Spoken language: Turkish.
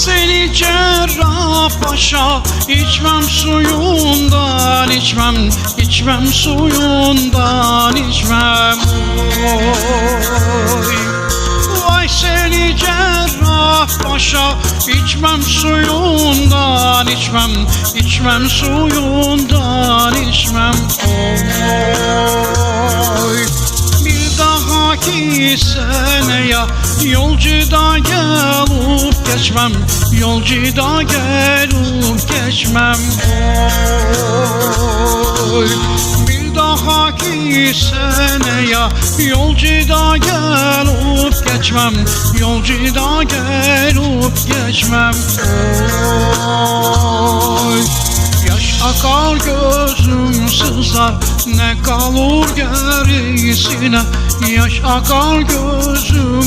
seni Cerrahpaşa, içmem suyundan, içmem suyundan, içmem. Oy. Vay seni Cerrahpaşa, içmem suyundan, içmem suyundan, içmem. Oy. Bir dahaki seneye yolcuda gelip geçmem, yolcuda gelip geçmem. Oy. Bir dahaki seneye yolcuda gelip geçmem, yolcuda gelip geçmem. Oy. Yaş akar gözüm sızlar, ne kalır gerisine. Yaş akar gözüm